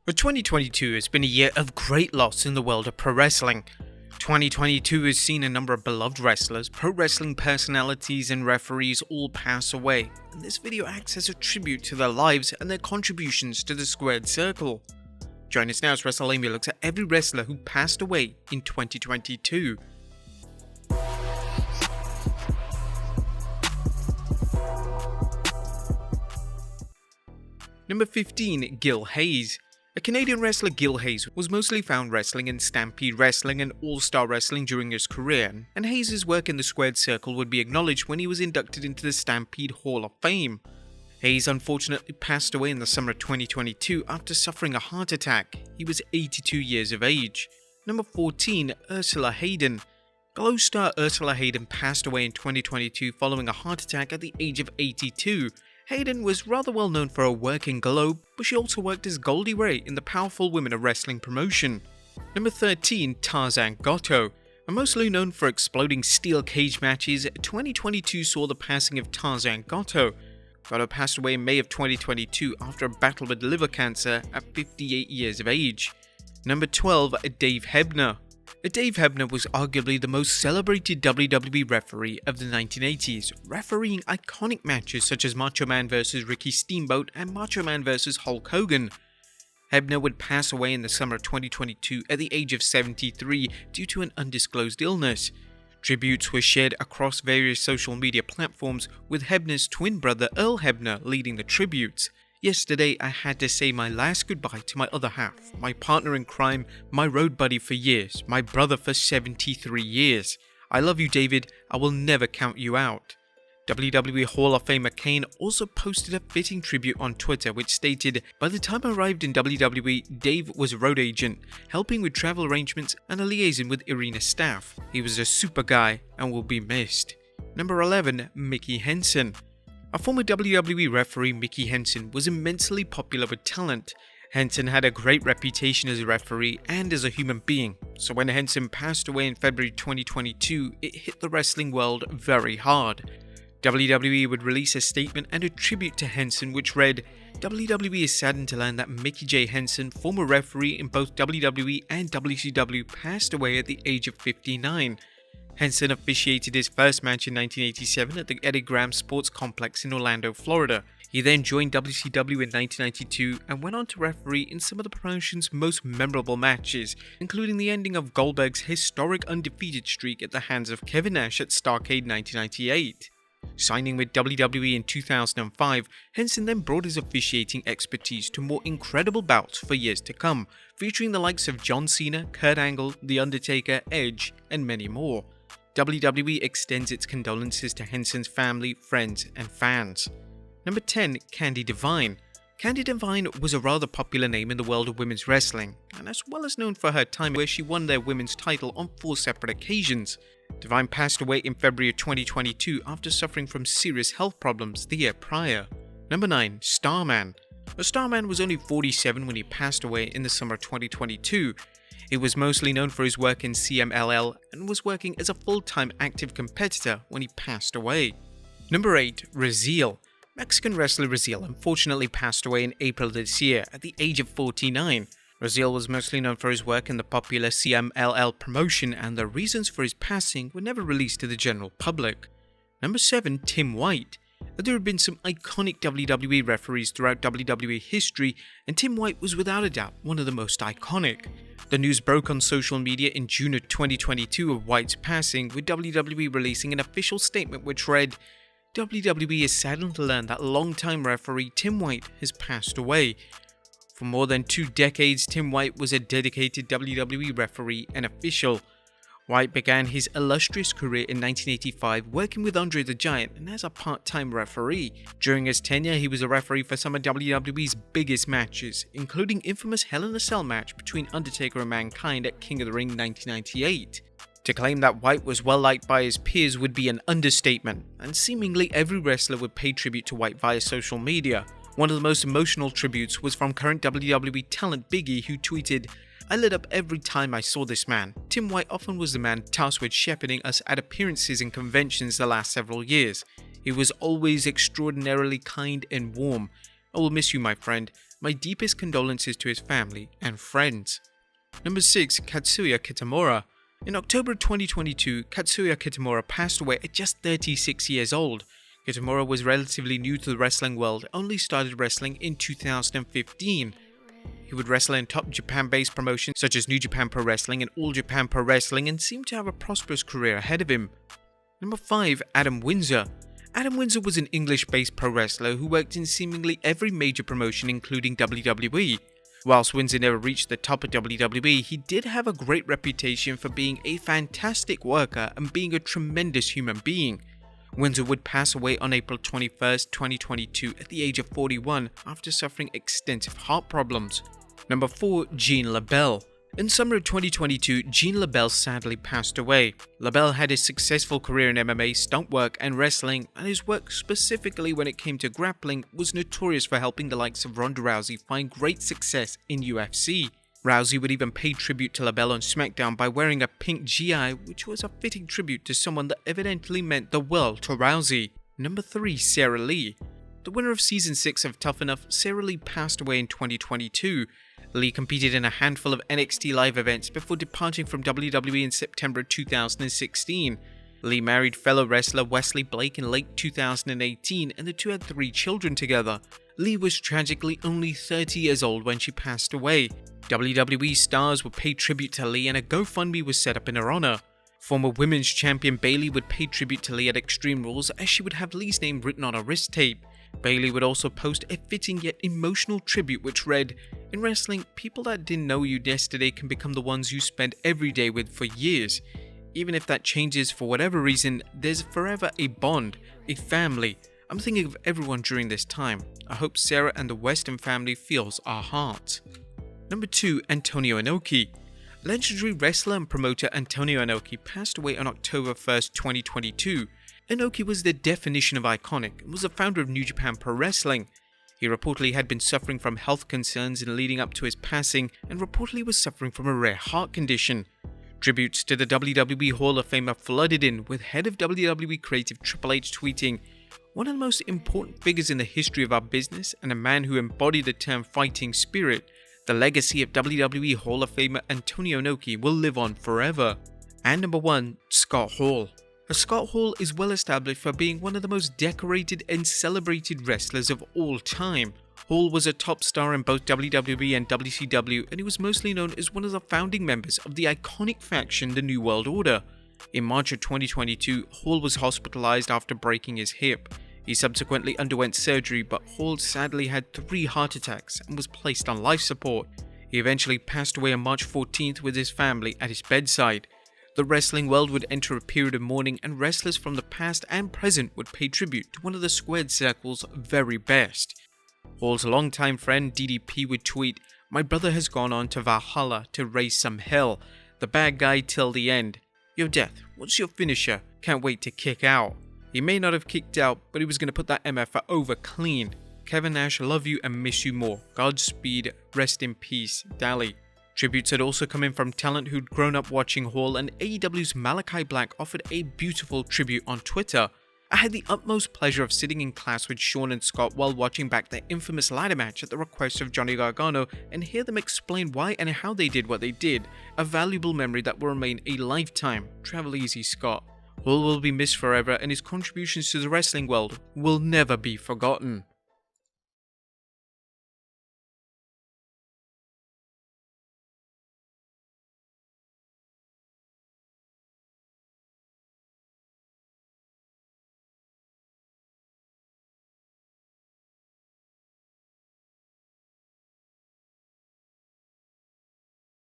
But 2022 has been a year of great loss in the world of pro wrestling. 2022 has seen a number of beloved wrestlers, pro wrestling personalities and referees all pass away, and this video acts as a tribute to their lives and their contributions to the squared circle. Join us now as Wrestlelamia looks at every wrestler who passed away in 2022. Number 15. Gil Hayes. A Canadian wrestler, Gil Hayes was mostly found wrestling in Stampede Wrestling and All-Star Wrestling during his career, and Hayes' work in the squared circle would be acknowledged when he was inducted into the Stampede Hall of Fame. Hayes unfortunately passed away in the summer of 2022 after suffering a heart attack. He was 82 years of age. Number 14. Ursula Hayden. Glow star Ursula Hayden passed away in 2022 following a heart attack at the age of 82. Hayden was rather well known for her work in Glow, but she also worked as Goldie Ray in the Powerful Women of Wrestling promotion. Number 13. Tarzan Goto. Mostly known for exploding steel cage matches, 2022 saw the passing of Tarzan Goto. Goto passed away in May of 2022 after a battle with liver cancer at 58 years of age. Number 12. Dave Hebner. Dave Hebner was arguably the most celebrated WWE referee of the 1980s, refereeing iconic matches such as Macho Man vs. Ricky Steamboat and Macho Man vs. Hulk Hogan. Hebner would pass away in the summer of 2022 at the age of 73 due to an undisclosed illness. Tributes were shared across various social media platforms, with Hebner's twin brother Earl Hebner leading the tributes. Yesterday, I had to say my last goodbye to my other half, my partner in crime, my road buddy for years, my brother for 73 years. I love you, David. I will never count you out. WWE Hall of Famer Kane also posted a fitting tribute on Twitter which stated, "By the time I arrived in WWE, Dave was a road agent, helping with travel arrangements and a liaison with arena staff. He was a super guy and will be missed." Number 11. Mickey Henson. A former WWE referee, Mickey Henson, was immensely popular with talent. Henson had a great reputation as a referee and as a human being, so when Henson passed away in February 2022, it hit the wrestling world very hard. WWE would release a statement and a tribute to Henson which read, "WWE is saddened to learn that Mickey J. Henson, former referee in both WWE and WCW, passed away at the age of 59. Henson officiated his first match in 1987 at the Eddie Graham Sports Complex in Orlando, Florida. He then joined WCW in 1992 and went on to referee in some of the promotion's most memorable matches, including the ending of Goldberg's historic undefeated streak at the hands of Kevin Nash at Starrcade 1998. Signing with WWE in 2005, Henson then brought his officiating expertise to more incredible bouts for years to come, featuring the likes of John Cena, Kurt Angle, The Undertaker, Edge, and many more. WWE extends its condolences to Henson's family, friends, and fans. Number 10. Candy Devine. Candy Devine was a rather popular name in the world of women's wrestling, and as well as known for her time where she won their women's title on 4 separate occasions. Devine passed away in February of 2022 after suffering from serious health problems the year prior. Number 9. Starman. Starman was only 47 when he passed away in the summer of 2022. He was mostly known for his work in CMLL and was working as a full-time active competitor when he passed away. Number 8. Raziel. Mexican wrestler Raziel unfortunately passed away in April this year at the age of 49. Raziel was mostly known for his work in the popular CMLL promotion, and the reasons for his passing were never released to the general public. Number 7. Tim White. There have been some iconic WWE referees throughout WWE history, and Tim White was without a doubt one of the most iconic. The news broke on social media in June of 2022 of White's passing, with WWE releasing an official statement which read, "WWE is saddened to learn that longtime referee Tim White has passed away. For more than 2 decades, Tim White was a dedicated WWE referee and official. White began his illustrious career in 1985 working with Andre the Giant and as a part-time referee. During his tenure, he was a referee for some of WWE's biggest matches, including infamous Hell in a Cell match between Undertaker and Mankind at King of the Ring 1998. To claim that White was well liked by his peers would be an understatement, and seemingly every wrestler would pay tribute to White via social media. One of the most emotional tributes was from current WWE talent Big E, who tweeted, "I lit up every time I saw this man. Tim White often was the man tasked with shepherding us at appearances and conventions the last several years. He was always extraordinarily kind and warm. I will miss you, my friend. My deepest condolences to his family and friends. Number 6. Katsuya Kitamura. In October 2022, Katsuya Kitamura passed away at just 36 years old. Kitamura was relatively new to the wrestling world, only started wrestling in 2015. He would wrestle in top Japan-based promotions such as New Japan Pro Wrestling and All Japan Pro Wrestling and seemed to have a prosperous career ahead of him. Number 5. Adam Windsor. Adam Windsor was an English-based pro wrestler who worked in seemingly every major promotion including WWE. Whilst Windsor never reached the top of WWE, he did have a great reputation for being a fantastic worker and being a tremendous human being. Windsor would pass away on April 21st, 2022 at the age of 41 after suffering extensive heart problems. Number 4. Gene LaBelle. In summer of 2022, Gene LaBelle sadly passed away. LaBelle had a successful career in MMA, stunt work and wrestling, and his work specifically when it came to grappling was notorious for helping the likes of Ronda Rousey find great success in UFC. Rousey would even pay tribute to LaBelle on SmackDown by wearing a pink GI, which was a fitting tribute to someone that evidently meant the world to Rousey. Number 3. Sarah Lee. The winner of Season 6 of Tough Enough, Sarah Lee passed away in 2022. Lee competed in a handful of NXT live events before departing from WWE in September 2016. Lee married fellow wrestler Wesley Blake in late 2018 and the two had 3 children together. Lee was tragically only 30 years old when she passed away. WWE stars would pay tribute to Lee and a GoFundMe was set up in her honor. Former women's champion Bayley would pay tribute to Lee at Extreme Rules as she would have Lee's name written on her wrist tape. Bayley would also post a fitting yet emotional tribute which read, "In wrestling, people that didn't know you yesterday can become the ones you spend every day with for years. Even if that changes for whatever reason, there's forever a bond, a family. I'm thinking of everyone during this time. I hope Sarah and the Weston family feels our hearts." Number 2. Antonio Inoki. Legendary wrestler and promoter Antonio Inoki passed away on October 1st, 2022. Inoki was the definition of iconic and was the founder of New Japan Pro Wrestling. He reportedly had been suffering from health concerns in leading up to his passing and reportedly was suffering from a rare heart condition. Tributes to the WWE Hall of Fame are flooded in, with head of WWE Creative Triple H tweeting, "One of the most important figures in the history of our business and a man who embodied the term fighting spirit. The legacy of WWE Hall of Famer Antonio Inoki will live on forever." And number 1. Scott Hall. Scott Hall is well established for being one of the most decorated and celebrated wrestlers of all time. Hall was a top star in both WWE and WCW and he was mostly known as one of the founding members of the iconic faction the New World Order. In March of 2022, Hall was hospitalized after breaking his hip. He subsequently underwent surgery, but Hall sadly had 3 heart attacks and was placed on life support. He eventually passed away on March 14th with his family at his bedside. The wrestling world would enter a period of mourning and wrestlers from the past and present would pay tribute to one of the squared circle's very best. Hall's longtime friend DDP would tweet, "My brother has gone on to Valhalla to raise some hell. The bad guy till the end. Yo Death, what's your finisher? Can't wait to kick out." He may not have kicked out, but he was going to put that MF over clean. Kevin Nash, love you and miss you more. Godspeed, rest in peace, Dally. Tributes had also come in from talent who'd grown up watching Hall, and AEW's Malachi Black offered a beautiful tribute on Twitter. "I had the utmost pleasure of sitting in class with Sean and Scott while watching back their infamous ladder match at the request of Johnny Gargano and hear them explain why and how they did what they did. A valuable memory that will remain a lifetime. Travel easy, Scott." Hall will be missed forever and his contributions to the wrestling world will never be forgotten.